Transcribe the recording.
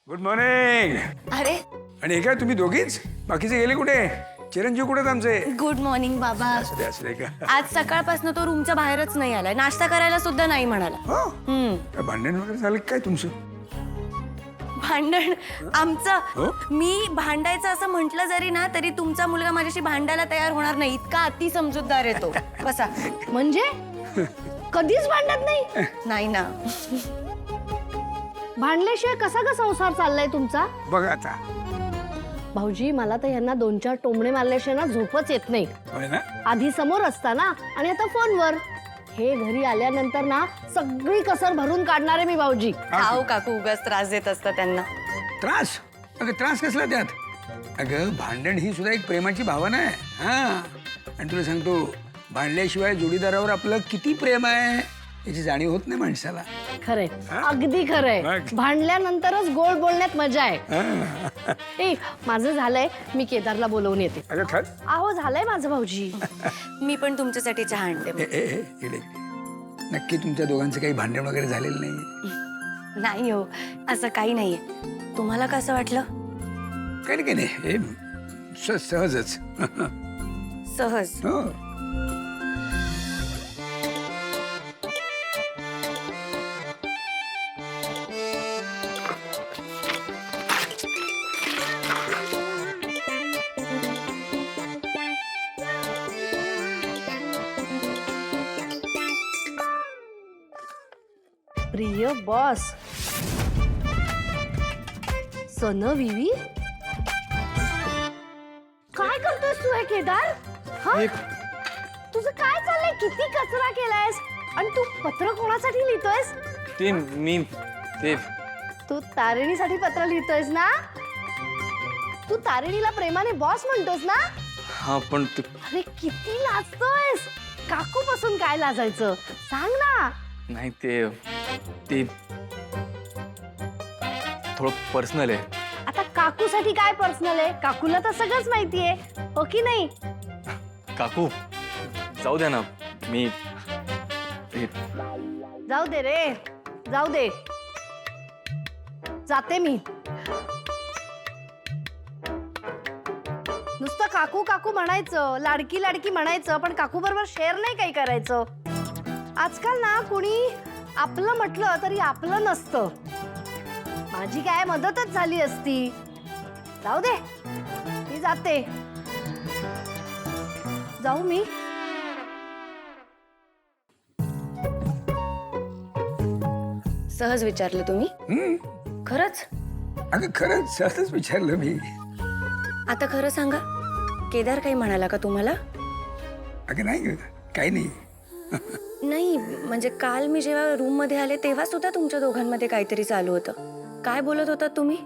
Good morning. अरे आणि हे काय तुम्ही दोघीच? बाकीचे गेले कुठे? चिरंजीव कुठे आमचे? गुड मॉर्निंग बाबा. असू दे का. आज सकाळपासून तो रूमच्या बाहेरच नाही आलाय, नाश्ता करायला सुद्धा नाही म्हणाला. हो हम्म. काय भांडण वगैरे झालं काय तुमचं? भांडण हो? आमचं? मी भांडायचं असं म्हटलं जरी ना तरी तुमचा मुलगा माझ्याशी भांडायला तयार होणार नाही, इतका अति समजूतदार आहे तो. बसा. म्हणजे कधीच भांडत नाही? नाही ना. भांडल्याशिवाय कसा का संसार चाललाय तुमचा? बघ आता. भाऊजी, मला तर यांना 2-4 टोमणे मारल्याशिवाय ना झोपच येत नाही. होय ना? आधी समोर असताना आणि आता फोनवर. हे घरी आल्यानंतर ना सगळी कसर भरून काढणार आहे मी भाऊजी. खाऊ काकू उगाच त्रास देत असतात त्यांना. त्रास? अगं त्रास कसला त्यात? अगं भांडण ही सुद्धा एक प्रेमाची भावना आहे. हा, आणि तुला सांगतो, भांडल्याशिवाय जोडीदारावर आपलं किती प्रेम आहे याची जाणीव होत नाही माणसाला. खरंय, अगदी खरंय. मग? भांडल्यानंतरच गोड बोलण्यात मजा आहे. हा. ए, माझं झालंय, मी केदारला बोलवून येते. अगं खर. आहो, झालंय माझं भाऊजी. मी पण तुमच्यासाठी चहा आणते मग. इकडे नक्की तुमच्या दोघांचं काही भांडण वगैरे झालेलं नाही? नाही हो, असं काही नाहीये. तुम्हाला कसं वाटलं? काही नाही, हे सहजच. सहज. हो. प्रिय बॉस, सनविवी, काय करतोयस तू हे केदार? हा? तुझं काय चाललंय? किती कचरा केलायस? आणि तू पत्र कोणासाठी लिहितोयस? तू तारिणीसाठी पत्र लिहितोयस ना? तू तारिणीला प्रेमाने बॉस म्हणतोस ना? हा, पण अरे किती लाजतोयस? काकू पासून काय लाजायचं? सांग ना. नाही, ते थोडं पर्सनल आहे. आता काकूसाठी काय पर्सनल आहे? काकूला तर सगळंच माहितीये, हो की नाही? काकू, जाऊ द्या ना. मी जाऊ दे रे, जाऊ दे. जाते मी. नुसतं काकू काकू म्हणायचं, लाडकी लाडकी म्हणायचं, पण काकू बरोबर शेअर नाही काही करायचं. आजकाल ना कुणी आपलं म्हटलं तरी आपलं नसतं. माझी काय मदतच झाली असती. जाऊ दे, मी जाते. जाऊ मी. सहज विचारलं तुम्ही? खरंच? अगं खरंच सहजच विचारलं मी. आता खरं सांगा, केदार काही म्हणाला का तुम्हाला? अगं नाही ग, काही नाही. नाही, म्हणजे काल मी जेव्हा रूम मध्ये आले तेव्हा सुद्धा तुमच्या दोघांमध्ये काहीतरी चालू होतं. काय बोलत होता तुम्ही?